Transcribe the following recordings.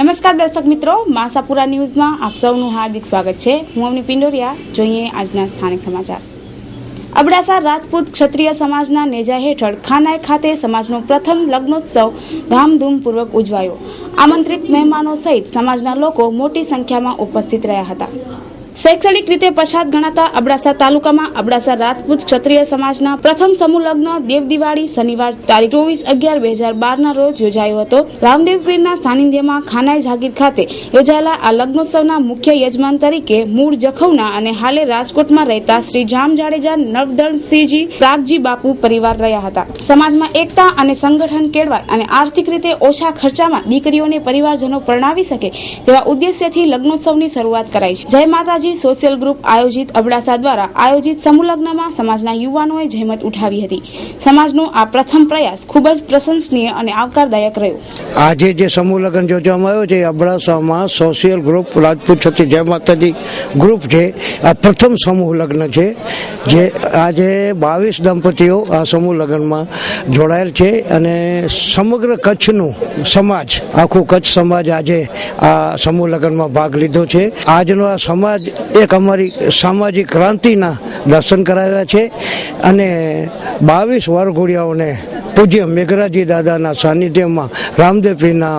નમસ્કાર દર્શક મિત્રો, માસાપુરા ન્યૂઝમાં આપ સૌનું હાર્દિક સ્વાગત છે. હું અવની પિંડોરિયા. જોઈએ આજના સ્થાનિક સમાચાર. અબડાસા રાજપૂત ક્ષત્રિય સમાજના નેજા હેઠળ ખાનાઈ ખાતે સમાજનો પ્રથમ લગ્નોત્સવ ધામધૂમપૂર્વક ઉજવાયો. આમંત્રિત મહેમાનો સહિત સમાજના લોકો મોટી સંખ્યામાં ઉપસ્થિત રહ્યા હતા. શૈક્ષણિક રીતે પછાત ગણાતા અબડાસા તાલુકામાં અબડાસા રાજપૂત ક્ષત્રિય સમાજના પ્રથમ સમૂહ લગ્ન દેવદિવાળી શનિવાર તારીખ 24/11/2012 રોજ યોજાયો હતો. રામદેવ પીરના સાનિધ્યમાં ખાનાઈ જાગીર ખાતે યોજાયેલા આ લગ્નોત્સવના મુખ્ય યજમાન તરીકે મૂળ જખૌના અને હાલે રાજકોટમાં રહેતા શ્રી જામ જાડેજા નવદણસિંહજી પ્રાગજી બાપુ પરિવાર રહ્યા હતા. સમાજમાં એકતા અને સંગઠન કેળવાય અને આર્થિક રીતે ઓછા ખર્ચામાં દીકરીઓને પરિવારજનો પરણાવી શકે તેવા ઉદ્દેશ્યથી લગ્નોત્સવની શરૂઆત કરાઈ છે. જય માતાજી સોશિયલ ગ્રુપ આયોજિત અબડાસા દ્વારા આયોજિત સમૂહ લગ્નમાં સમાજના યુવાનોએ જહેમત ઉઠાવી હતી. સમાજનો આ પ્રથમ પ્રયાસ ખૂબ જ પ્રશંસનીય અને આવકારદાયક રહ્યો. આજે જે સમૂહ લગ્ન યોજવામાં આવ્યો છે અબડાસામાં સોશિયલ ગ્રુપ રાજપૂત ક્ષત્રિય જય માતાજી ગ્રુપ છે. આ પ્રથમ સમૂહ લગ્ન છે જે આજે 22 દંપતીઓ આ સમૂહ લગ્નમાં જોડાયેલ છે અને સમગ્ર કચ્છનું સમાજ, આખું કચ્છ સમાજ આજે આ સમૂહ લગ્નમાં ભાગ લીધો છે. આજનો આ સમાજ એક અમારી સામાજિક ક્રાંતિના દર્શન કરાવ્યા છે અને 22 વરઘોડિયાઓને પૂજ્ય મેઘરાજી દાદાના સાનિધ્યમાં રામદેવ પીરના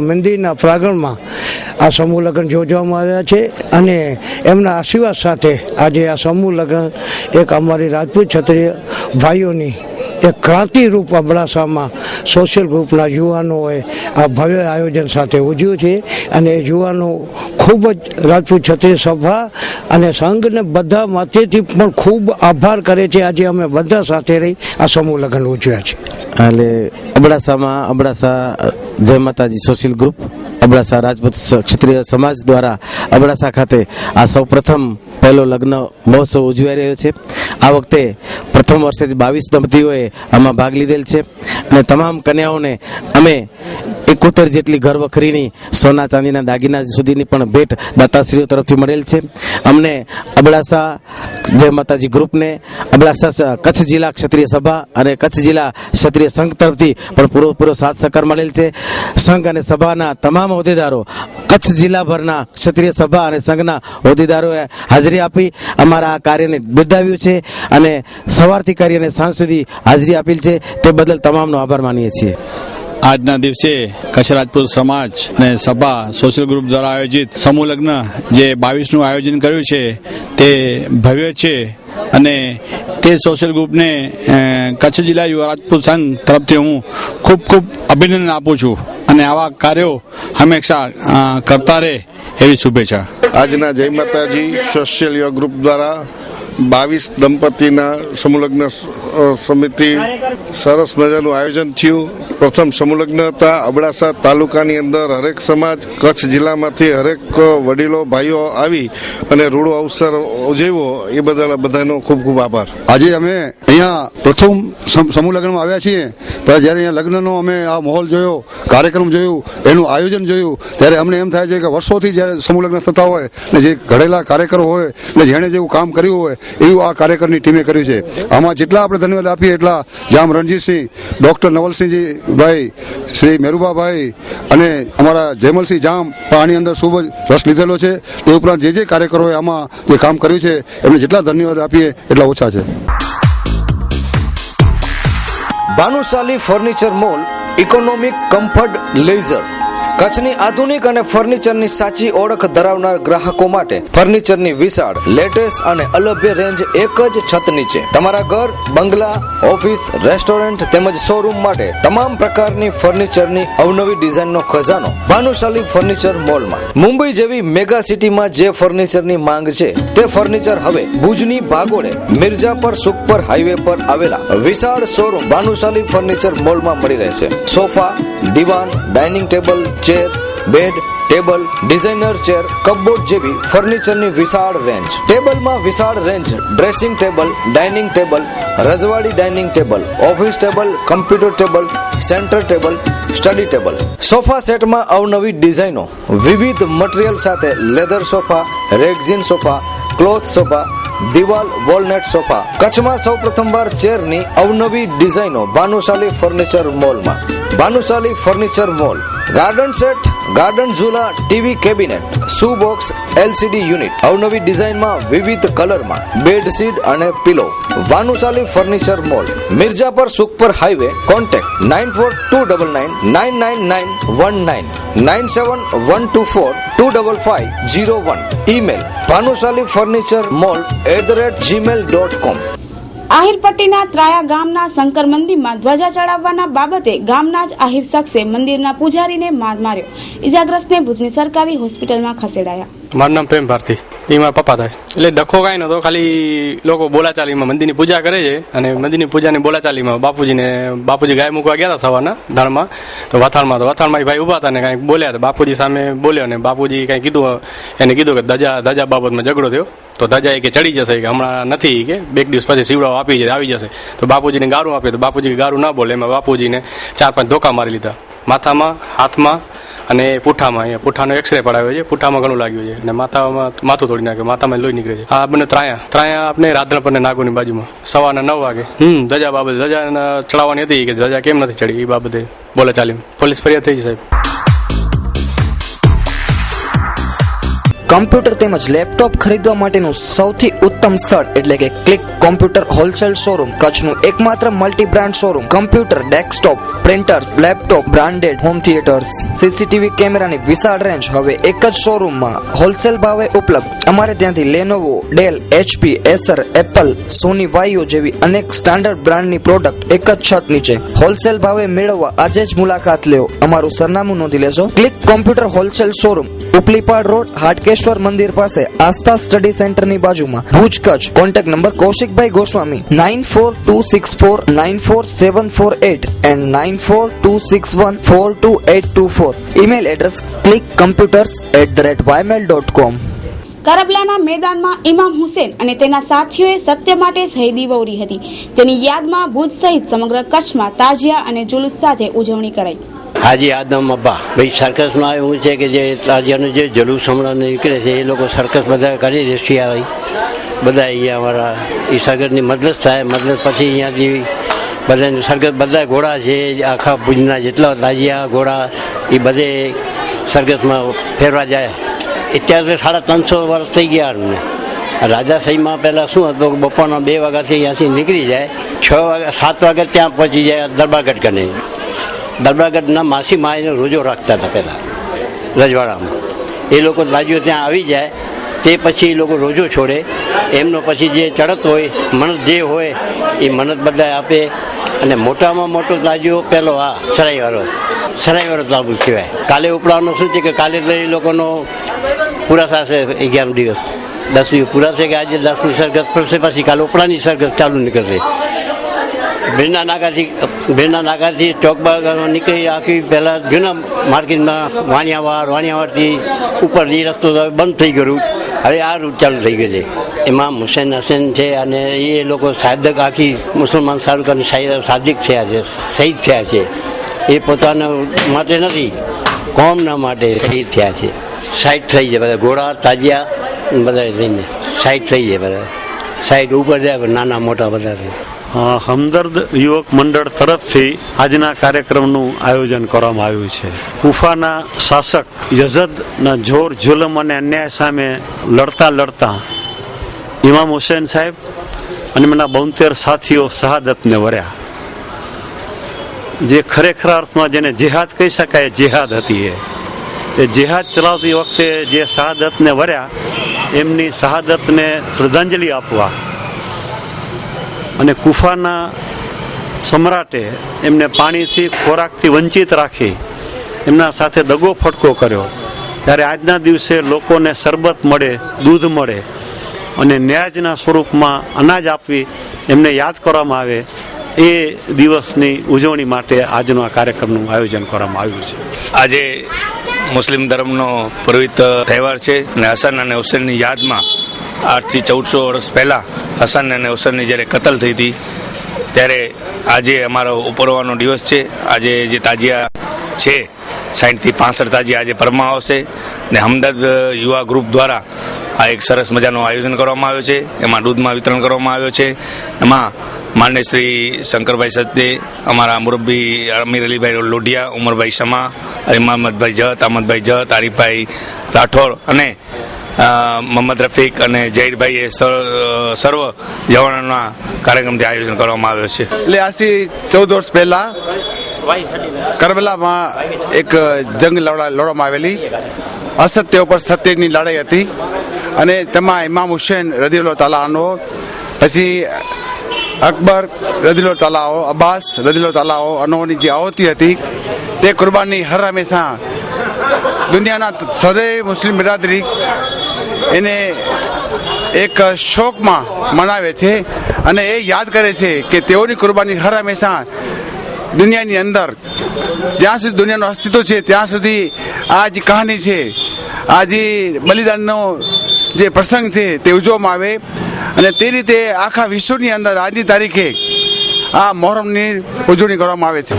મંદિરના પ્રાંગણમાં આ સમૂહ લગ્ન યોજવામાં આવ્યા છે અને એમના આશીર્વાદ સાથે આજે આ સમૂહ લગ્ન એક અમારી રાજપૂત ક્ષત્રિય ભાઈઓની એક ક્રાંતિરૂપ અબડાસામાં સોશિયલ ગ્રુપના યુવાનોએ આ ભવ્ય આયોજન સાથે ઉજવ્યું છે અને યુવાનો ખૂબ જ રાજપૂત ક્ષત્રિય સભા અને સંઘને બધા માથેથી પણ ખૂબ આભાર કરે છે. આજે અમે બધા સાથે રહી આ સમૂહ લગ્ન ઉજવ્યા છે. એટલે અબડાસામાં અબડાસા જય માતાજી સોશિયલ ગ્રુપ અબડાસા રાજપૂત ક્ષત્રિય સમાજ દ્વારા અબડાસા ખાતે આ સૌ પ્રથમ પહેલો લગ્ન મહોત્સવ ઉજવાઈ રહ્યો છે. આ વખતે પ્રથમ વર્ષે 22 દંપતીઓએ આમાં ભાગ લીધેલ છે અને તમામ કન્યાઓને અમે 71 જેટલી ઘરવખરીની સોના ચાંદીના દાગીના સુધીની પણ ભેટ દાતાશ્રીઓ તરફથી મળેલ છે. અમને અબડાસા જય માતાજી ગ્રુપને અબડાસા કચ્છ જિલ્લા ક્ષત્રિય સભા અને કચ્છ જિલ્લા ક્ષત્રિય સંઘ તરફથી પણ પૂરો સાથ સહકાર મળેલ છે. સંઘ અને સભાના તમામ હોદ્દેદારો, કચ્છ જિલ્લાભરના ક્ષત્રિય સભા અને સંઘના હોદ્દેદારોએ હાજરી આપી અમારા આ કાર્યને બિરદાવ્યું છે અને સવારથી કરીને સાંજ સુધી હાજરી આપેલ છે. તે બદલ તમામનો આભાર માનીએ છીએ. આજના દિવસે કચ્છ રાજપૂત સમાજ અને સભા સોશિયલ ગ્રુપ દ્વારા આયોજિત સમૂહ લગ્ન જે 22નું આયોજન કર્યું છે તે ભવ્ય છે અને તે સોશિયલ ગ્રુપને કચ્છ જિલ્લા યુવા રાજપૂત સંઘ તરફથી હું ખૂબ અભિનંદન આપું છું અને આવા કાર્યો હંમેશા કરતા રહે એવી શુભેચ્છા. આજના જય માતાજી સોશિયલ યુવા ગ્રુપ દ્વારા 22 દંપતીના સમૂહ લગ્ન સમિતિ સરસ મજાનું આયોજન થયું. પ્રથમ સમૂહ લગ્ન હતા. અબડાસા તાલુકાની અંદર હરેક સમાજ, કચ્છ જિલ્લામાંથી હરેક વડીલો ભાઈઓ આવી અને રૂડો અવસર ઉજવ્યો એ બદલ બધાનો ખૂબ આભાર. આજે અમે અહીંયા પ્રથમ સમૂહ લગ્નમાં આવ્યા છીએ, પણ જ્યારે અહીંયા લગ્નનો અમે આ માહોલ જોયો, કાર્યક્રમ જોયું, એનું આયોજન જોયું, ત્યારે અમને એમ થાય છે કે વર્ષોથી જ્યારે સમૂહ લગ્ન થતા હોય ને જે ઘડેલા કાર્યકરો હોય ને જેણે જેવું કામ કર્યું હોય એવું આ કાર્યકરની ટીમે કર્યું છે. આમાં જેટલા આપણે ધન્યવાદ આપીએ એટલા જામ રણજીતસિંહ, ડૉક્ટર નવલસિંહજી ભાઈ, શ્રી મેરુબાભાઈ અને અમારા જયમલસિંહ જામ પણ આની અંદર ખૂબ જ રસ લીધેલો છે. તે ઉપરાંત જે કાર્યકરોએ આમાં જે કામ કર્યું છે એમને જેટલા ધન્યવાદ આપીએ એટલા ઓછા છે. Bhanushali furniture mall, economic, comfort, leisure. કચ્છની આધુનિક અને ફર્નિચરની સાચી ઓળખ ધરાવનાર ગ્રાહકો માટે ફર્નિચરની વિશાળ, લેટેસ્ટ અને અલભ્ય રેન્જ એક જ છત નીચે. તમારા ઘર, બંગલા, ઓફિસ, રેસ્ટોરન્ટ તેમજ શોરૂમ માટે તમામ પ્રકારની ફર્નિચરની અવનવી ડિઝાઇનનો ખજાનો ભાનુશાલી ફર્નિચર મોલમાં. મુંબઈ જેવી મેગા સિટીમાં જે ફર્નિચરની માંગ છે તે ફર્નિચર હવે ભુજની ભાગોળે મિર્જાપર સુખપર હાઈવે પર આવેલા વિશાળ શોરૂમ ભાનુશાલી ફર્નિચર મોલમાં મળી રહેશે. સોફા, દિવાન, dining table, chair, bed, table, designer chair, cupboard જેવી ફર્નિચરની વિશાળ રેન્જ. ટેબલમાં વિશાળ range dressing table, dining table, રજવાડી dining table, office table, computer table, centre table, study table. Sofa સેટમાં અવનવી ડિઝાઇનો, વિવિધ મટીરીયલ સાથે leather sofa, rexine sofa, cloth sofa, દિવાલ વોલનેટ સોફા. કચ્છમાં સૌ પ્રથમવાર ચેરની અવનવી ડિઝાઇનો ભાનુશાલી ફર્નિચર મોલમાં. Bhanushali furniture mall, garden set, garden ઝૂલા, TV cabinet, shoe box, LCD unit, અવનવી ડિઝાઇનમાં વિવિધ કલરમાં, બેડશીટ અને pillow. Bhanushali furniture mall, Mirjapar Sukhpar highway. Contact 9429999919 9712425501. Email bhanushalifarnituremall@gmail.com. આહિરપટ્ટીના ત્રાયા ગામના શંકર મંદિરમાં ધ્વજા ચડાવવાના બાબતે ગામના જ આહિર શખ્સે મંદિરના પૂજારીને માર માર્યો. ઈજાગ્રસ્તને ભુજની સરકારી હોસ્પિટલમાં ખસેડાયા. મારું નામ પ્રેમ ભારતી, એ મારા પપ્પા થાય. એટલે ડખો કાંઈ નતો, ખાલી લોકો બોલાચાલીમાં મંદિરની પૂજા કરે છે અને મંદિરની પૂજાની બોલાચાલીમાં બાપુજી ગાય મૂકવા ગયા હતા સવારના ધાણમાં, તો વથાણમાં ભાઈ ઉભા હતા ને કાંઈક બોલ્યા તો બાપુજી સામે બોલ્યો ને બાપુજી કાંઈ કીધું, એને કીધું કે ધજા બાબતમાં ઝઘડો થયો, તો ધજા એ કે ચડી જશે કે હમણાં નથી, કે 2 દિવસ પછી સીવડાવ આવી જશે. તો બાપુજીને ગારું આપે તો બાપુજી ગારું ના બોલે, એમાં બાપુજીને 4-5 ધોકા મારી લીધા માથામાં, હાથમાં અને પુઠ્ઠામાં. અહીંયા પુઠ્ઠાનો એક્સરે પડાવ્યો છે, પુઠ્ઠામાં ઘણું લાગ્યું છે અને માથું તોડી નાખ્યું, માથામાં લોહી નીકળે છે. આ બંને ત્રાયા આપણે રાધનપર ને નાગોની બાજુમાં સવારના 9 વાગે ધજા બાબતે ધજા ચડાવવાની હતી કે ધજા કેમ નથી ચડી, એ બાબતે બોલે ચાલી પોલીસ ફરિયાદ થઈ છે સાહેબ. કમ્પ્યુટર તેમજ લેપટોપ ખરીદવા માટેનું સૌથી ઉત્તમ સ્થળ એટલે કે ક્લિક કોમ્પ્યુટર હોલસેલ શોરૂમ, કચ્છનું એકમાત્ર multi brand showroom. Computer, desktop, printers, laptop, branded home theatres, CCTV કેમેરાની વિશાળ રેન્જ હવે એક જ શોરૂમમાં હોલસેલ ભાવે ઉપલબ્ધ. અમારે ત્યાંથી Lenovo, Dell, HP, Acer, Apple, Sony Vaio જેવી અનેક સ્ટાન્ડર્ડ બ્રાન્ડની પ્રોડક્ટ એક જ છત નીચે હોલસેલ ભાવે મેળવવા આજે જ મુલાકાત લેવો. અમારું સરનામું નોંધી લેજો. Click computer wholesale showroom, Uplipad road, Hatkeshwar મંદિર પાસે, આસ્થા સ્ટડી સેન્ટરની બાજુમાં, Bhuj, Kutch. Contact number Kaushikbhai Goswami 9426494748 and 9426142824. Email address clickcomputers@ymail.com. કરબલાના મેદાનમાં ઇમામ હુસેન અને તેના સાથીઓએ સત્ય માટે શહીદી વહોરી હતી. તેની યાદમાં ભુજ સહિત સમગ્ર કચ્છમાં તાજિયા અને જુલુસ સાથે ઉજવણી કરાઈ. હાજી આદમ અબ્બા ભાઈ સર્કસમાં એવું છે કે જે તાજિયાનું જે જલુસ હમણાં નીકળે છે એ લોકો સર્કસ બધા કરી રશિયા હોય બધા અહીંયા અમારા એ સર્કસની મદદ થાય. મદદ પછી અહીંયાથી બધા સર્કસ બધા ઘોડા છે આખા ભુજના જેટલા તાજિયા ઘોડા એ બધે સર્કસમાં ફેરવા જાય. અત્યારે 350 વર્ષ થઈ ગયા અમને. રાજાશાહીમાં પહેલાં શું હતું કે બપોરના 2 વાગ્યાથી અહીંયાથી નીકળી જાય, 7 વાગે ત્યાં પહોંચી જાય દરબારગઢ કને. દરબારગઢના માસી માઈને રોજો રાખતા હતા પહેલાં રજવાડામાં. એ લોકો તાજીઓ ત્યાં આવી જાય તે પછી એ લોકો રોજો છોડે. એમનો પછી જે ચડત હોય મનત જે હોય એ મનત બધા આપે. અને મોટામાં મોટો તાજીઓ પહેલો સરાઈવાળો તાબુ કહેવાય. કાલે ઉપડાવાનો શું છે કે કાલે તો એ લોકોનો પૂરા થશે 11 દિવસ, 10 દિવસ પૂરા છે કે આજે 10ની સરઘસ પડશે, પછી કાલે ઉપડાની સરઘસ ચાલુ નીકળશે. ભીરના નાકાથી ચોકબાગ નીકળી આખી પહેલાં જૂના માર્કેટમાં વાણિયાવાડથી ઉપર એ રસ્તો બંધ થઈ ગયો રૂટ, હવે આ રૂટ ચાલુ થઈ ગયો છે. એમાં હુસેન છે અને એ લોકો સાદક આખી મુસલમાન શાહરુખ સાદિક થયા છે, શહીદ થયા છે. એ પોતાના માટે નથી, કોમના માટે શહીદ થયા છે. સાઈડ થઈ જાય બધા ઘોડા તાજિયા બધા થઈને સાઈડ થઈ જાય બધા સાઈડ ઉપર જાય નાના મોટા બધા. હમદર્દ યુવક મંડળ તરફથી આજના કાર્યક્રમનું આયોજન કરવામાં આવ્યું છે. કુફાના શાસક યઝદના જોર, જુલમ અને અન્યાય સામે લડતા ઇમામ હુસેન સાહેબ અને એમના 72 સાથીઓ શહાદતને વર્યા. જે ખરેખર અર્થમાં જેને જેહાદ કહી શકાય જેહાદ હતી. એ જેહાદ ચલાવતી વખતે જે શહાદતને વર્યા એમની શહાદતને શ્રદ્ધાંજલિ આપવા અને કુફાના સમ્રાટે એમને પાણીથી ખોરાકથી વંચિત રાખી એમના સાથે દગો ફટકો કર્યો. ત્યારે આજના દિવસે લોકોને શરબત મળે, દૂધ મળે અને ન્યાજના સ્વરૂપમાં અનાજ આપવી એમને યાદ કરવામાં આવે એ દિવસની ઉજવણી માટે આજનો આ કાર્યક્રમનું આયોજન કરવામાં આવ્યું છે. આજે મુસ્લિમ ધર્મનો પવિત્ર તહેવાર છે અને હસન અને હુસેનની યાદમાં 800 થી 1400 વર્ષ પહેલાં હસન અને હુસેનની જ્યારે કતલ થઈ હતી ત્યારે આજે અમારો ઉપરવાનો દિવસ છે. આજે જે તાજિયા છે 60 થી 65 તાજિયા આજે ફરમાવશે ને હમદર્દ યુવા ગ્રુપ દ્વારા આ એક સરસ મજાનું આયોજન કરવામાં આવ્યું છે. એમાં દૂધમાં વિતરણ કરવામાં આવ્યો છે. એમાં માનનીય શ્રી શંકરભાઈ સચદે, અમારા મુરબ્બી અમીર અલીભાઈ લોઢિયા, ઉમરભાઈ શમા, ઇમામતભાઈ જત, અહમદભાઈ જત, આરીફભાઈ રાઠોડ અને મોહમ્મદ રફીક અને જહીરભાઈએ સર્વ જવાનોના કાર્યક્રમથી આયોજન કરવામાં આવ્યો છે. એટલે આજથી 14 વર્ષ પહેલા કરબલામાં એક જંગ લડવામાં આવેલી, અસત્ય ઉપર સત્યની લડાઈ હતી અને તેમાં ઇમામ હુસેન રદિયલ્લાહુ તાલા અન્હુ, પછી અકબર રદિયલ્લાહુ તાલા અન્હુ, અબ્બાસ રદિયલ્લાહુ તાલા અન્હુની જે આહુતિ હતી તે કુરબાની હર હંમેશા દુનિયાના સદૈવ મુસ્લિમ બિરાદરી એને એક શોકમાં મનાવે છે અને એ યાદ કરે છે કે તેઓની કુરબાની હર હંમેશા દુનિયાની અંદર જ્યાં સુધી દુનિયાનું અસ્તિત્વ છે ત્યાં સુધી આ જે કહાની છે, આ જે બલિદાનનો જે પ્રસંગ છે તે ઉજવવામાં આવે અને તે રીતે આખા વિશ્વની અંદર આજની તારીખે આ મોહરમની ઉજવણી કરવામાં આવે છે.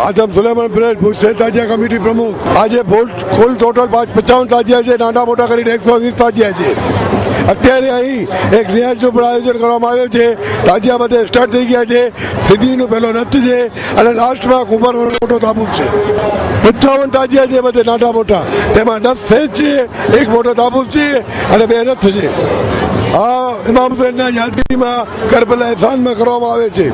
आजम सुलेमान परेड भुज से ताजिया कमिटी प्रमुख. आज कुल टोटल 55 ताजिया છે, નાના મોટા કરીને 120 તાજિયા છે. અત્યારે અહીં એક રિયાઝનું પણ આયોજન કરવામાં આવ્યું છે. તાજિયા બધે સ્ટાર્ટ થઈ ગયા છે. સિદ્ધિનો પહેલો રથ છે અને લાસ્ટમાં કુંભારનો મોટો તાબૂત છે. 55 તાજિયા છે બધે નાના મોટા, તેમાં 10 સ્ટેજ છે, એક મોટો તાબૂત છે અને 2 રથ છે. આ ઇમામ હુસૈનના યાદગીરીમાં કરબલા એહસાનમાં કરવામાં આવે છે.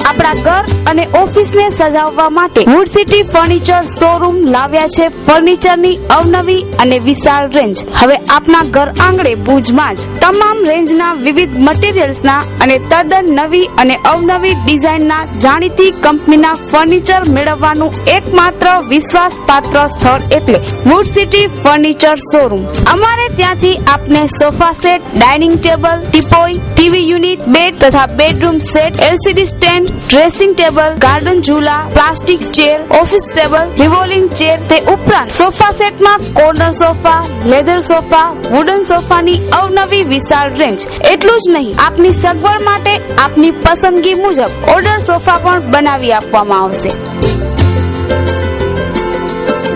આપણા ઘર અને ઓફિસને સજાવવા માટે વુડ સિટી ફર્નિચર શોરૂમ લાવ્યા છે ફર્નિચરની અવનવી અને વિશાળ રેન્જ. હવે આપના ઘર આંગણે ભુજમાં જ તમામ રેન્જના વિવિધ મટીરીયલ્સના અને તદ્દન નવી અને અવનવી ડિઝાઇનના જાણીતી કંપનીના ફર્નિચર મેળવવાનું એકમાત્ર વિશ્વાસપાત્ર સ્થળ એટલે વુડ સિટી ફર્નિચર શોરૂમ. અમારે ત્યાંથી આપને sofa set, dining table, teapoy, TV unit, bed તથા bedroom set, LCD stand, dressing table, garden ઝૂલા, plastic chair, office table, revolving chair, તે ઉપરાંત સોફા સેટમાં corner sofa, leather sofa, wooden સોફાની અવનવી વિશાળ રેન્જ. એટલું જ નહીં, આપની સગવડ માટે આપની પસંદગી મુજબ ઓર્ડર સોફા પણ બનાવી આપવામાં આવશે.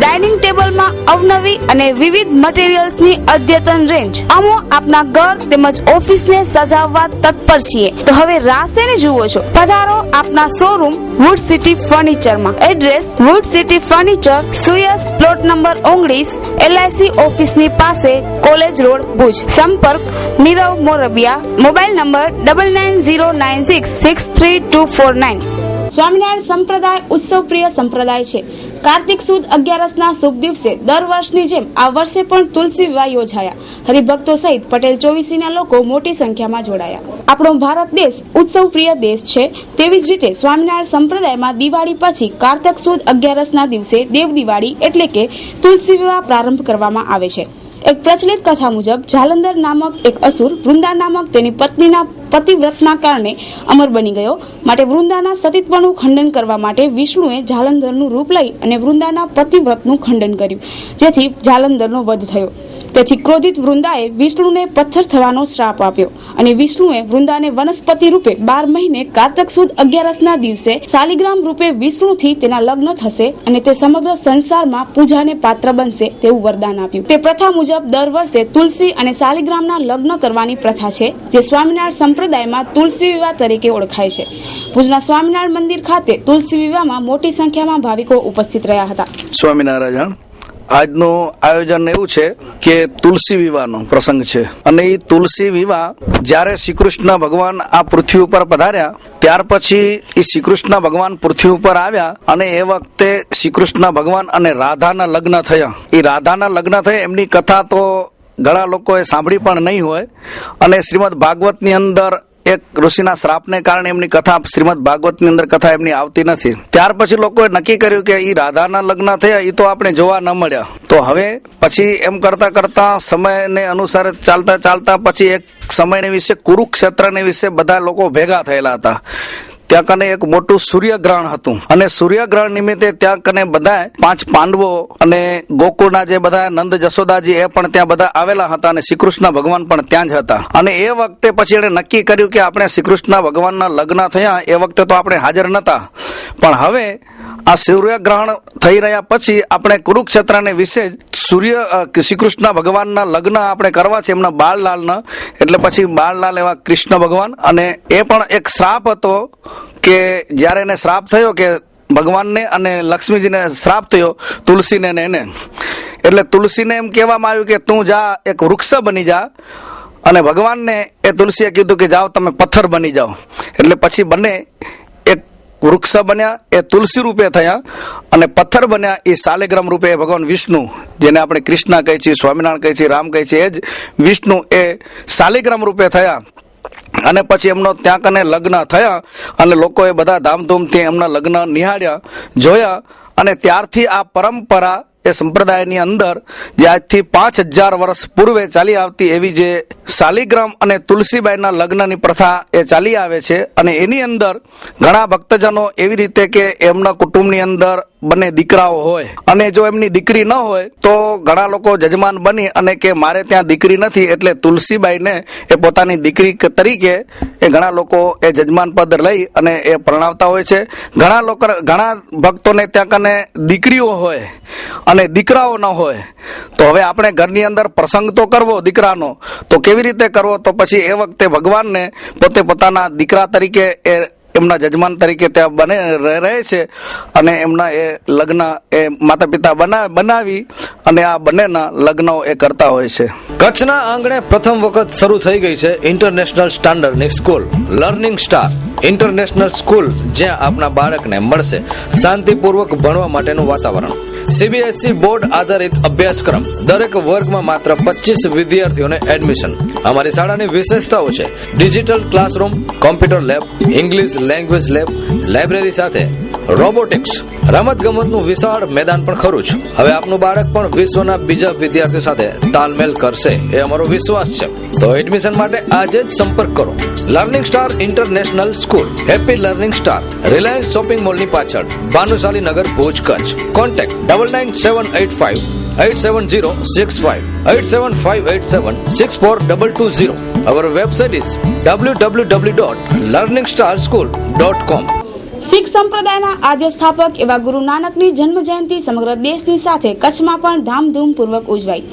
ડાઇનિંગ ટેબલમાં અવનવી અને વિવિધ મટીરીયલ્સની અદ્યતન રેન્જ. અમે આપના ઘર તેમજ ઓફિસને સજાવવા તત્પર છીએ. તો હવે રાહ શેની જુઓ છો? પધારો આપના શોરૂમ વુડ સિટી ફર્નિચરમાં. એડ્રેસ વુડ સિટી ફર્નિચર, સુયસ પ્લોટ નંબર 19, LIC ઓફિસની પાસે, કોલેજ રોડ, ભુજ. સંપર્ક નીરવ મોરબિયા. Mobile number 9909663249. સ્વામિનારાયણ સંપ્રદાય ઉત્સવ પ્રિય સંપ્રદાય છે. કાર્તિક સુદ 11ના શુભ દિવસે દર વર્ષની જેમ આ વર્ષે પણ તુલસી વિવાહ યોજાયા. હરિભક્તો સહિત પટેલ ચોવીસીના લોકો મોટી સંખ્યામાં જોડાયા. આપણો ભારત દેશ ઉત્સવ પ્રિય દેશ છે. તેવી જ રીતે સ્વામિનારાયણ સંપ્રદાયમાં દિવાળી પછી કાર્તિક સુદ 11ના દિવસે દેવ દિવાળી એટલે કે તુલસી વિવાહ પ્રારંભ કરવામાં આવે છે. એક પ્રચલિત કથા મુજબ જાલંધર નામક એક અસુર વૃંદા નામક તેની પત્નીના પતિવ્રતના કારણે અમર બની ગયો, માટે વૃંદાના સતીત્વનું ખંડન કરવા માટે વિષ્ણુએ જાલંધરનું રૂપ લઈ અને વૃંદાના પતિવ્રતનું ખંડન કર્યું, જેથી જાલંધરનો વધ થયો. તેથી ક્રોધિત વૃંદાએ વિષ્ણુને પથ્થર થવાનો શ્રાપ આપ્યો અને વિષ્ણુએ વૃંદાને વનસ્પતિ રૂપે 12 મહિને કારતક સુદ 11ના દિવસે શાલિગ્રામ રૂપે વિષ્ણુથી તેના લગ્ન થશે અને તે સમગ્ર સંસારમાં પૂજાને પાત્ર બનશે તેવું વરદાન આપ્યું. તે પ્રથા મુજબ દર વર્ષે તુલસી અને શાલિગ્રામના લગ્ન કરવાની પ્રથા છે, જે સ્વામિનારાયણ સંપ્રદાયમાં તુલસી વિવાહ તરીકે ઓળખાય છે. ભુજના સ્વામિનારાયણ મંદિર ખાતે તુલસી વિવાહમાં મોટી સંખ્યામાં ભાવિકો ઉપસ્થિત રહ્યા હતા. સ્વામિનારાયણ. આજનું આયોજન એવું છે કે તુલસી વિવાહનો પ્રસંગ છે અને એ તુલસી વિવાહ જ્યારે શ્રી કૃષ્ણ ભગવાન આ પૃથ્વી ઉપર પધાર્યા ત્યાર પછી એ શ્રી કૃષ્ણ ભગવાન પૃથ્વી ઉપર આવ્યા અને એ વખતે શ્રી કૃષ્ણ ભગવાન અને રાધાના લગ્ન થયા. એ રાધાના લગ્ન થયા એમની કથા તો ઘણા લોકોએ સાંભળી પણ નહીં હોય અને શ્રીમદ ભાગવતની અંદર એક ઋષિના શ્રાપને કારણે એમની કથા શ્રીમદ ભાગવતની અંદર કથા એમની આવતી નથી. ત્યાર પછી લોકોએ નક્કી કર્યું કે એ રાધાના લગ્ન થયા એ તો આપણે જોવા ન મળ્યા. તો હવે પછી એમ કરતા કરતા સમયને અનુસાર ચાલતા ચાલતા પછી એક સમયને વિશે કુરુક્ષેત્રને વિશે બધા લોકો ભેગા થયેલા હતા. ત્યાં કને એક મોટું સૂર્યગ્રહણ હતું અને સૂર્યગ્રહણ નિમિત્તે ત્યાં કને બધા 5 પાંડવો અને ગોકુળના જે બધા નંદ જશોદાજી એ પણ ત્યાં બધા આવેલા હતા અને શ્રી કૃષ્ણ ભગવાન પણ ત્યાં જ હતા. અને એ વખતે પછી એણે નક્કી કર્યું કે આપણે શ્રી કૃષ્ણ ભગવાનના લગ્ન થયા એ વખતે તો આપણે હાજર નતા, પણ હવે આ સૂર્યગ્રહણ થઈ રહ્યા પછી આપણે કુરુક્ષેત્રને વિશે શ્રી કૃષ્ણ ભગવાનના લગ્ન આપણે કરવા છે એમના બાળલાલના. એટલે પછી બાળલાલ એવા કૃષ્ણ ભગવાન અને એ પણ એક શ્રાપ હતો કે જ્યારે એને શ્રાપ થયો કે ભગવાનને અને લક્ષ્મીજીને શ્રાપ થયો તુલસીને ને એને, એટલે તુલસીને એમ કહેવામાં આવ્યું કે તું જા એક વૃક્ષ બની જા અને ભગવાનને એ તુલસીએ કીધું કે જાઓ તમે પથ્થર બની જાઓ. એટલે પછી બંને એક વૃક્ષ બન્યા એ તુલસી રૂપે થયા અને પથ્થર બન્યા એ શાલિગ્રામ રૂપે ભગવાન વિષ્ણુ, જેને આપણે કૃષ્ણ કહે છે, સ્વામિનારાયણ કહે છે, રામ કહે છે, એ જ વિષ્ણુ એ શાલિગ્રામ રૂપે થયા. અને પછી એમનો ત્યાં કને લગ્ન થયા અને લોકોએ બધા ધામધૂમથી એમના લગ્ન નિહાળ્યા, જોયા અને ત્યારથી આ પરંપરા એ સંપ્રદાયની અંદર જે આજથી 5000 વર્ષ પૂર્વે ચાલી આવતી એવી જે શાલિગ્રામ અને તુલસીબાઈના લગ્નની પ્રથા એ ચાલી આવે છે. અને એની અંદર ઘણા ભક્તજનો એવી રીતે કે એમના કુટુંબની અંદર બંને દીકરાઓ હોય અને જો એમની દીકરી ન હોય તો ઘણા લોકો જજમાન બની અને કે મારે ત્યાં દીકરી નથી એટલે તુલસીબાઈને એ પોતાની દીકરી તરીકે એ ઘણા લોકો એ જજમાન પદ લઈ અને એ પરણાવતા હોય છે. ઘણા ભક્તોને ત્યાં કને દીકરીઓ હોય અને દીકરાઓ ન હોય, તો હવે આપણે ઘરની અંદર પ્રસંગ તો કરવો દીકરાનો, તો કેવી રીતે કરવો? તો પછી એ વખતે ભગવાનને પોતે પોતાના દીકરા તરીકે એ એમના જજમાન તરીકે ત્યાં બને રહે છે અને એમના એ લગ્ન એ માતા પિતા બનાવી અને આ બંનેના લગ્નો એ કરતા હોય છે. કચ્છના આંગણે પ્રથમ વખત શરૂ થઈ ગઈ છે ઇન્ટરનેશનલ સ્ટાન્ડર્ડની school learning star international school, જ્યાં આપના બાળકને મળશે શાંતિપૂર્વક ભણવા માટેનું વાતાવરણ. સીબીએસઈ બોર્ડ આધારિત અભ્યાસક્રમ, દરેક વર્ગમાં માત્ર 25 વિદ્યાર્થીઓને એડમિશન. અમારી શાળાની વિશેષતાઓ છે digital classroom, computer lab, English language lab, library સાથે રોબોટિક્સ, રમત ગમતનું વિશાળ મેદાન પણ ખરું છે. હવે આપનું બાળક પણ વિશ્વના બીજા વિદ્યાર્થીઓ સાથે તાલમેલ કરશે એ અમારો વિશ્વાસ છે. તો એડમિશન માટે આજે જ સંપર્ક કરો. Learning star international school, happy learning star, Reliance shopping મોલની પાછળ, Bhanushali Nagar, Bhuj, Kutch. Contact 9978587065 8758764220. Our website is www.learningstarschool.com. Sikh સંપ્રદાયના આદ્ય સ્થાપક એવા ગુરુ નાનકની જન્મ જયંતિ સમગ્ર દેશની સાથે કચ્છમાં પણ ધામધૂમપૂર્વક ઉજવાઈ.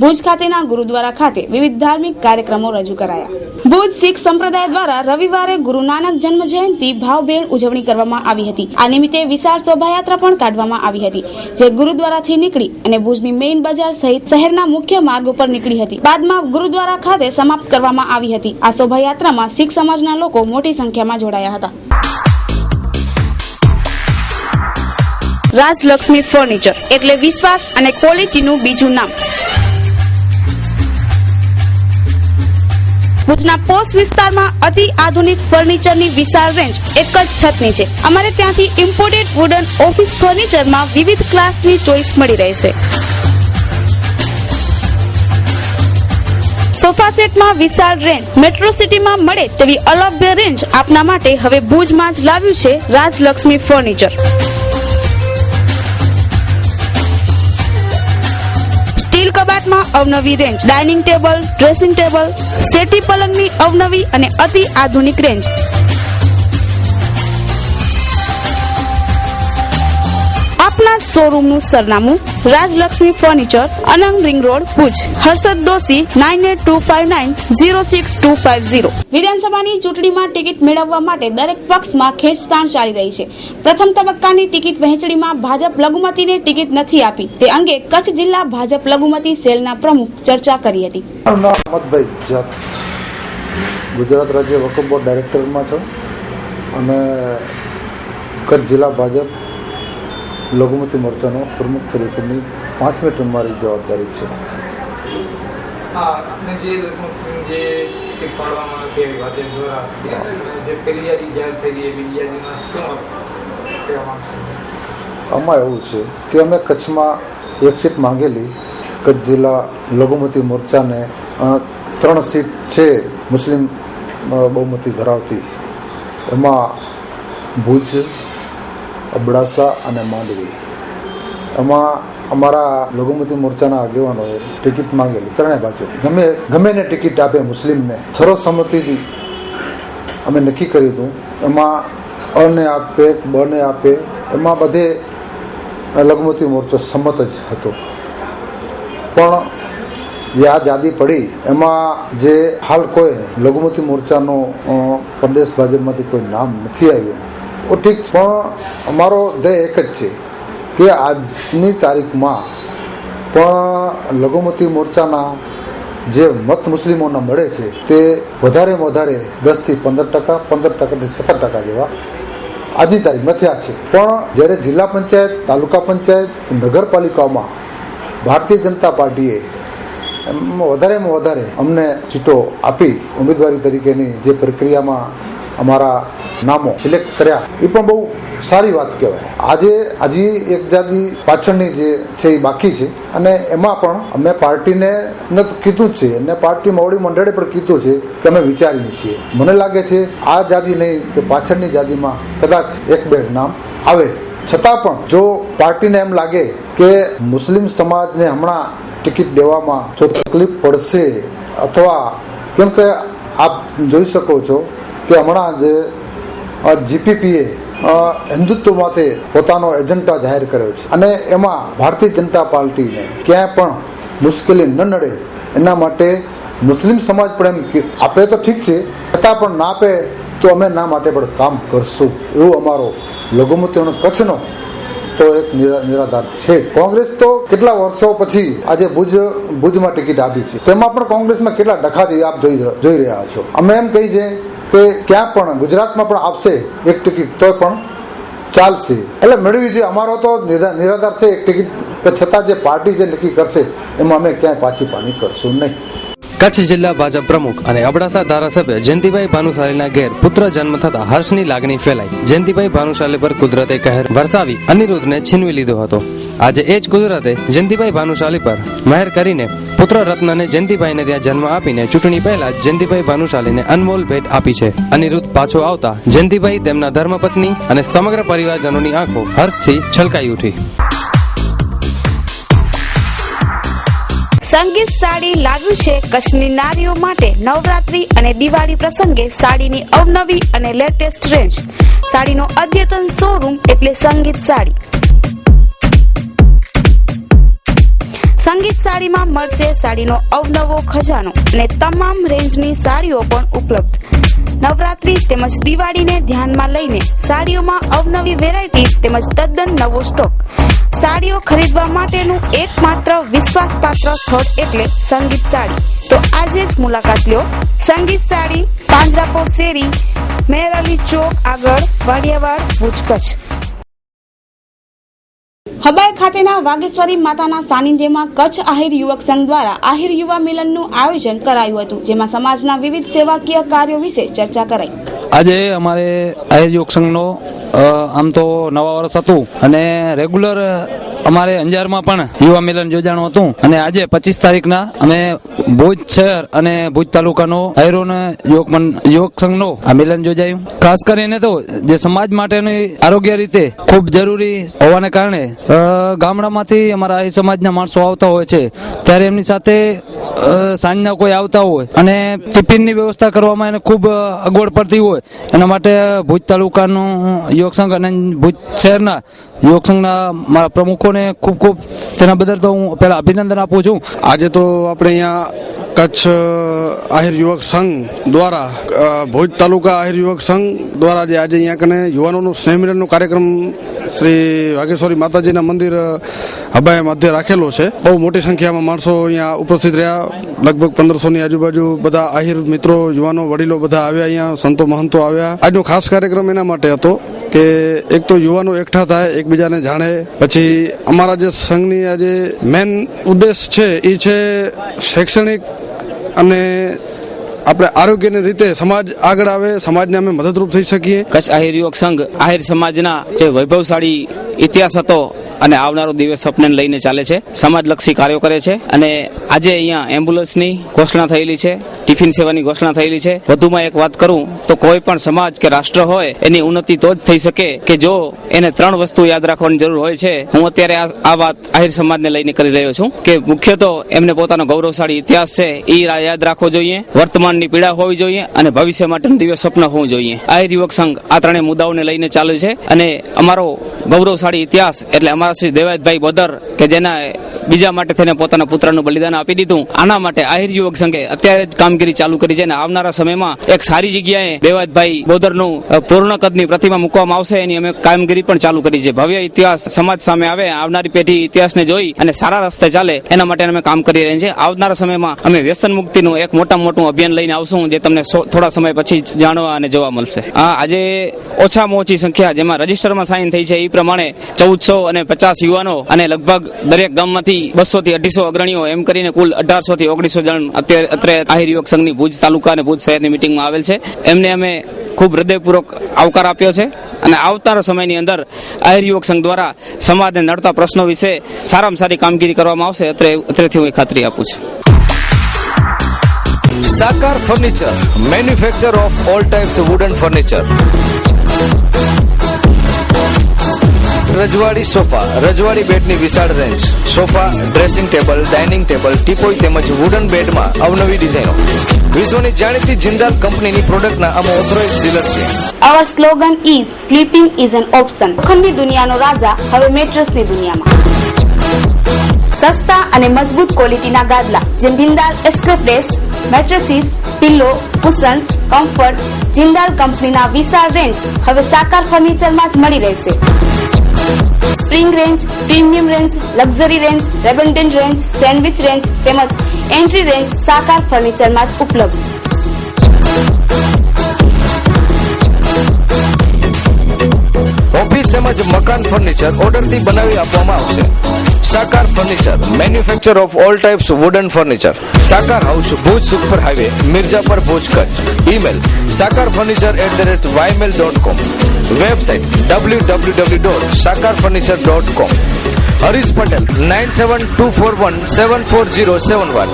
ભુજ ખાતેના ગુરુદ્વારા ખાતે વિવિધ ધાર્મિક કાર્યક્રમો રજૂ કરાયા. ભુજ શીખ સંપ્રદાય દ્વારા રવિવારે ગુરુ નાનક જન્મ જયંતિ ભાવભેર ઉજવણી કરવામાં આવી હતી. આ નિમિત્તે વિશાળ શોભાયાત્રા પણ કાઢવામાં આવી હતી, જે ગુરુદ્વારાથી નીકળી અને ભુજની મેઇન બજાર સહિત શહેરના મુખ્ય માર્ગો પર નીકળી હતી. બાદમાં ગુરુદ્વારા ખાતે સમાપ્ત કરવામાં આવી હતી. આ શોભાયાત્રામાં શીખ સમાજના લોકો મોટી સંખ્યામાં જોડાયા હતા. રાજલક્ષ્મી ફર્નિચર એટલે વિશ્વાસ અને ક્વોલિટીનું બીજું નામ. ભુજના પોસ્ટ વિસ્તારમાં અતિ આધુનિક ફર્નિચરની વિશાળ રેન્જ એક જ છત નીચે. અમારે ત્યાંથી ઇમ્પોર્ટેડ વુડન ઓફિસ ફર્નિચરમાં વિવિધ ક્લાસની ચોઇસ મળી રહેશે. સોફા સેટમાં વિશાળ રેન્જ, મેટ્રો સિટીમાં મળે તેવી અલભ્ય રેન્જ આપના માટે હવે ભુજમાં જ લાવ્યું છે રાજલક્ષ્મી ફર્નિચર. સ્ટીલ કબાટમાં અવનવી range, dining table, dressing table, settee પલંગની અવનવી અને અતિ આધુનિક રેન્જ. આપના શોરૂમનું સરનામું Rajlakshmi furniture, Anang ring road, Bhuj. Harshad Doshi 9825906250. વિધાનસભાની ચૂંટણીમાં ટિકિટ મેળવવા માટે દરેક પક્ષમાં ખેંચતાણ ચાલી રહી છે. પ્રથમ તબક્કાની ટિકિટ વહેંચણીમાં ભાજપ લઘુમતીને ટિકિટ નથી આપી તે અંગે કચ્છ જિલ્લા ભાજપ લઘુમતી સેલના પ્રમુખ ચર્ચા કરી હતી. ગુજરાત રાજ્ય વકફ બોર્ડ ડાયરેક્ટરમાં છું અને કચ્છ જિલ્લા ભાજપ લઘુમતી મોરચાનો પ્રમુખ તરીકેની 5મી ટર્મ મારી જવાબદારી છે. આમાં એવું છે કે અમે કચ્છમાં એક સીટ માંગેલી. કચ્છ જિલ્લા લઘુમતી મોરચાને 3 સીટ છે મુસ્લિમ બહુમતી ધરાવતી. એમાં ભુજ, અબડાસા અને માંડવી. એમાં અમારા લઘુમતી મોરચાના આગેવાનોએ ટિકિટ માંગેલી. ત્રણેય બાજુ ગમે ને ટિકિટ આપે મુસ્લિમને સર્વસંમતિથી અમે નક્કી કર્યું હતું. એમાં અને આપે બ ને આપે એમાં બધે લઘુમતી મોરચો સંમત જ હતો. પણ જે આ યાદી પડી એમાં જે હાલ કોઈ લઘુમતી મોરચાનો પ્રદેશ ભાજપમાંથી કોઈ નામ નથી આવ્યું. ઠીક, પણ અમારો ધ્યેય એક જ છે કે આજની તારીખમાં પણ લઘુમતી મોરચાના જે મત મુસ્લિમોના મળે છે તે વધારેમાં વધારે 10થી 15%, 15%થી 17% જેવા આજની તારીખમાં થયા છે. પણ જ્યારે જિલ્લા પંચાયત, તાલુકા પંચાયત, નગરપાલિકાઓમાં ભારતીય જનતા પાર્ટીએ વધારેમાં વધારે અમને સીટો આપી ઉમેદવારી તરીકેની જે પ્રક્રિયામાં અમારા નામો સિલેક્ટ કર્યા એ પણ બહુ સારી વાત કહેવાય. આજે હજી એક જાતિ પાછળની જે છે એ બાકી છે અને એમાં પણ અમે પાર્ટીને કીધું જ છે અને પાર્ટી મોવડી મંડળે પણ કીધું છે કે અમે વિચારીએ છીએ. મને લાગે છે આ જાતિ નહીં તો પાછળની જાતિમાં કદાચ 1-2 નામ આવે. છતાં પણ જો પાર્ટીને એમ લાગે કે મુસ્લિમ સમાજને હમણાં ટિકિટ દેવામાં જો તકલીફ પડશે અથવા કેમ કે આપ જોઈ શકો છો કે હમણાં જે જીપીપીએ હિન્દુત્વમાંથી પોતાનો એજન્ડા જાહેર કર્યો છે અને એમાં ભારતીય જનતા પાર્ટીને ક્યાંય પણ મુશ્કેલી ન નડે એના માટે મુસ્લિમ સમાજ પણ એમ આપે તો ઠીક છે, છતાં પણ ના આપે તો અમે ના માટે પણ કામ કરશું એવું અમારો લઘુમતીઓનો કચ્છનો તો એક નિરાધાર છે. કોંગ્રેસ તો કેટલા વર્ષો પછી આજે ભુજમાં ટિકિટ આપી છે. તેમાં પણ કોંગ્રેસમાં કેટલા ડખાથી આપ જોઈ રહ્યા છો. અમે એમ કહી છે કે ક્યાં પણ ગુજરાતમાં પણ આપશે એક ટિકિટ તો પણ ચાલશે. એટલે મેળવી છે. અમારો તો નિરાધાર છે એક ટિકિટ, છતાં જે પાર્ટી જે નક્કી કરશે એમાં અમે ક્યાંય પાછી પાની કરશું નહીં. કચ્છ જિલ્લા ભાજપ પ્રમુખ અને અબડાસા ધારાસભ્ય જયંતિભાઈ ભાનુશાલીના ઘેર પુત્ર જન્મ થતા હર્ષની લાગણી ફેલાઈ. જયંતિભાઈ ભાનુશાલી પર કુદરતે કહેર વરસાવી અનિરુદ્ધને છીનવી લીધો હતો. આજે એ જ કુદરતે જયંતિભાઈ ભાનુશાલી પર મહેર કરીને પુત્ર રત્નને જયંતિભાઈને ત્યાં જન્મ આપીને ચૂંટણી પહેલા જયંતિભાઈ ભાનુશાલીને અનમોલ ભેટ આપી છે. અનિરુદ્ધ પાછો આવતા જયંતિભાઈ, તેમના ધર્મપત્ની અને સમગ્ર પરિવારજનોની આંખો હર્ષથી છલકાઈ ઉઠી. સંગીત સાડી લાવ્યું છે કચ્છની નારીઓ માટે નવરાત્રી અને દિવાળી પ્રસંગે સાડીની અવનવી અને લેટેસ્ટ રેન્જ. સાડીનો અદ્યતન શોરૂમ એટલે સંગીત સાડી. સંગીત સાડીમાં મળશે સાડીનો અવનવો ખજાનો અને તમામ રેન્જની સાડીઓ પણ ઉપલબ્ધ. નવરાત્રી તેમજ દિવાળીને ધ્યાનમાં લઈને સાડીઓમાં અવનવી વેરાયટી તેમજ તદ્દન નવો સ્ટોક. સાડીઓ ખરીદવા માટેનું એકમાત્ર વિશ્વાસપાત્ર સ્થળ એટલે સંગીત સાડી. તો આજે જ મુલાકાત લ્યો. સંગીત સાડી, પાંજરાપોળ શેરી, મેર અલી ચોક આગળ, વાડિયાવાડ, ભુજ, કચ્છ. હબાઈ ખાતેના વાગેશ્વરી માતાના સાનિધ્યમાં કચ્છ આહિર યુવક સંઘ દ્વારા આહિર યુવા મિલનનું આયોજન કરાયું હતું, જેમાં સમાજના વિવિધ સેવાકીય કાર્યો વિશે ચર્ચા કરાઈ. આજે અમારે આહિર યુવક સંઘનો આમ તો નવા વર્ષ હતું અને રેગ્યુલર અમારે અંજારમાં પણ યુવા મિલન યોજાણું હતું અને આજે 25 તારીખના અમે ભુજ શહેર અને ભુજ તાલુકાનો આયરોન યોગ સંઘનો આ મિલન યોજાયું. ખાસ કરીને તો જે સમાજ માટેની આરોગ્ય રીતે ખૂબ જરૂરી હોવાને કારણે ગામડામાંથી અમારા આહિર સમાજના માણસો આવતા હોય છે ત્યારે એમની સાથે સાંજના કોઈ આવતા હોય અને ટિફિનની વ્યવસ્થા કરવામાં એને ખૂબ અગવડ પડતી હોય એના માટે ભુજ તાલુકાનું યોગ સંઘ અને ભુજ શહેરના યોગ સંઘના મારા પ્રમુખોને ખૂબ ખૂબ તેના બદલ તો હું પહેલા અભિનંદન આપું છું. આજે તો આપણે અહીંયા કચ્છ આહિર યુવક સંઘ દ્વારા ભુજ તાલુકા આહિર યુવક સંઘ દ્વારા જે આજે અહીંયા કને યુવાનોનું સ્નેહ મિલનનો કાર્યક્રમ શ્રી વાઘેશ્વરી માતાજીના મંદિર હબાએ મધ્ય રાખેલો છે. બહુ મોટી સંખ્યામાં માણસો અહીંયા ઉપસ્થિત રહ્યા. લગભગ 1500ની આજુબાજુ બધા આહિર મિત્રો, યુવાનો, વડીલો બધા આવ્યા. અહીંયા સંતો મહંતો આવ્યા. આજનો ખાસ કાર્યક્રમ એના માટે હતો કે એક તો યુવાનો એકઠા થાય, એકબીજાને જાણે. પછી અમારા જે સંઘની આજે મેન ઉદ્દેશ છે એ છે શૈક્ષણિક અને આપણે આરોગ્યની રીતે સમાજ આગળ આવે, સમાજને અમે મદદરૂપ થઈ શકીએ. કચ્છ આહિર યુવક સંઘ આહિર સમાજના જે વૈભવશાળી ઇતિહાસ હતો અને આવનારો દિવસ સ્વપ્નને લઈને ચાલે છે, સમાજલક્ષી કાર્યો કરે છે અને આજે અહીંયા એમ્બ્યુલન્સની ઘોષણા થયેલી છે, ટિફિન સેવાની ઘોષણા થયેલી છે. વધુમાં એક વાત કરું તો કોઈ પણ સમાજ કે રાષ્ટ્ર હોય એની ઉન્નતિ તો જ થઈ શકે કે જો એને 3 વસ્તુ યાદ રાખવાની જરૂર હોય છે. હું અત્યારે આ વાત આહિર સમાજને લઈને કરી રહ્યો છું કે મુખ્ય તો એમને પોતાનો ગૌરવશાળી ઇતિહાસ છે એ યાદ રાખવો જોઈએ, વર્તમાનની પીડા હોવી જોઈએ અને ભવિષ્ય માટેનું દિવ્ય સ્વપ્ન હોવું જોઈએ. આહિર યુવક સંઘ આ 3 મુદ્દાઓને લઈને ચાલે છે અને અમારો ગૌરવશાળી ઇતિહાસ એટલે અમારા શ્રી દેવાયતભાઈ બોદર કે જેના બીજા માટે થઈને પોતાના પુત્રનું બલિદાન આપી દીધું, આના માટે આહિર યુવક સંઘે અત્યારે જ કામગીરી ચાલુ કરી છે અને આવનારા સમયમાં એક સારી જગ્યાએ દેવાયતભાઈ બોદરનું પૂર્ણ કદની પ્રતિમા મૂકવામાં આવશે. એની અમે કામગીરી પણ ચાલુ કરી છે. ભવ્ય ઇતિહાસ સમાજ સામે આવે, આવનારી પેઢી ઇતિહાસને જોઈ અને સારા રસ્તે ચાલે એના માટે અમે કામ કરી રહ્યા છીએ. આવનારા સમયમાં અમે વ્યસન મુક્તિનું એક મોટું અભિયાન લઈને આવશું જે તમને થોડા સમય પછી જાણવા અને જોવા મળશે. આજે ઓછામાં ઓછી સંખ્યા જેમાં રજીસ્ટરમાં સાઇન થઈ છે એ પ્રમાણે 1450 યુવાનો અને લગભગ દરેક ગામમાંથી 200 થી 250 અગ્રણીઓ એમ કરીને કુલ 1800 થી 1900 જણ અત્યારે આહિર યુવક સંઘની ભુજ તાલુકા અને ભુજ શહેરની મિટિંગમાં આવેલ છે. એમને અમે ખૂબ હૃદયપૂર્વક આવકાર આપ્યો છે અને આવનારા સમયની અંદર આહિર યુવક સંઘ દ્વારા સમાજને નડતા પ્રશ્નો વિશે સારામાં સારી કામગીરી કરવામાં આવશે અત્રેથી હું ખાતરી આપું છું. સાકાર furniture, manufacture of all types wooden furniture. રજવાડી સોફા, રજવાડી બેડની વિશાળ range, sofa, dressing table, dining table, teapoy તેમજ વુડન બેડમાં અવનવી ડિઝાઇનો. વિશ્વની જાણીતી જિંદાલ કંપનીની પ્રોડક્ટના અમે ઓથોરાઇઝ્ડ ડીલર છીએ. Our slogan is sleeping is an option. ખંડની દુનિયાનો રાજા હવે મેટ્રેસની દુનિયામાં. સસ્તા અને મજબૂત ક્વોલિટીના ગાદલા જેમ જિંદાલ એસ્ક્રેપ્રેસ, mattresses, pillow, cushions, comfort, Jindal કંપનીના વિશાળ રેન્જ હવે સાકાર ફર્નિચરમાં જ મળી રહેશે. Spring range, premium range, luxury range, rebonded range, sandwich range તેમજ એન્ટ્રી રેન્જ સાકાર ફર્નિચરમાં જ ઉપલબ્ધ. ઓફિસ તેમજ મકાન ફર્નિચર ઓર્ડરથી બનાવી આપવામાં આવશે. Sakar furniture, manufacture of all types wooden furniture. Sakar house, Bhuj Sukhpar highway, Mirjapar, Bhuj, Kutch. Email sakarfurniture@ymail.com. Website www.sakarfurniture.com. Harish Patel 9724174071.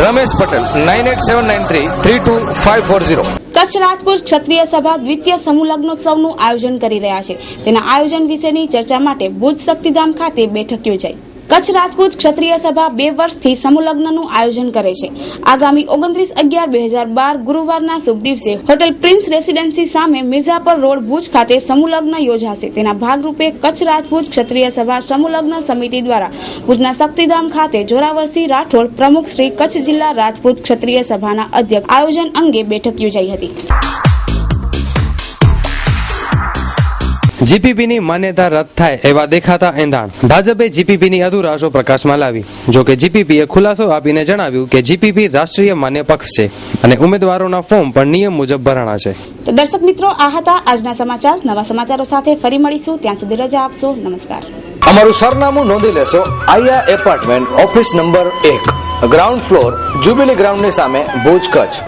Ramesh Patel 9879332540. Kutch Rajput Kshatriya Sabha દ્વિતીય સમૂહ લગ્નોત્સવનું આયોજન કરી રહ્યા છે. તેના આયોજન વિશેની ચર્ચા માટે ભુજ શક્તિધામ ખાતે બેઠક યોજાઈ. કચ્છ રાજપૂત ક્ષત્રિય સભા 2 વર્ષથી સમૂહ લગ્નનું આયોજન કરે છે. આગામી 29/11/2012 ગુરુવારના શુભ દિવસે હોટેલ પ્રિન્સ રેસિડેન્સી સામે મિર્જાપર રોડ ભુજ ખાતે સમૂહ લગ્ન યોજાશે. તેના ભાગરૂપે કચ્છ રાજપૂત ક્ષત્રિય સભા સમૂહ લગ્ન સમિતિ દ્વારા ભુજના શક્તિધામ ખાતે જોરાવરસિંહ રાઠોડ પ્રમુખ શ્રી કચ્છ જિલ્લા રાજપૂત ક્ષત્રિય સભાના અધ્યક્ષ આયોજન અંગે બેઠક યોજાઈ હતી. જીપીપીની માન્યતા રદ થાય એવા દેખાતા એંધાણ. ભાજપે જીપીપીની અધૂરાશો પ્રકાશમાં લાવી. જોકે જીપીપીએ ખુલાસો આપીને જણાવ્યું કે જીપીપી રાષ્ટ્રીય માન્ય પક્ષ છે અને ઉમેદવારોના ફોર્મ પણ નિયમ મુજબ ભરાણા છે. તો દર્શક મિત્રો, આ હતા આજના સમાચાર. નવા સમાચારો સાથે ફરી મળીશું. ત્યાં સુધી રજા આપશો. નમસ્કાર. અમારું સરનામું નોંધી લેશો. આયા apartment, office number 1, ground floor, jubilee ગ્રાઉન્ડની સામે, ભુજ, કચ્છ.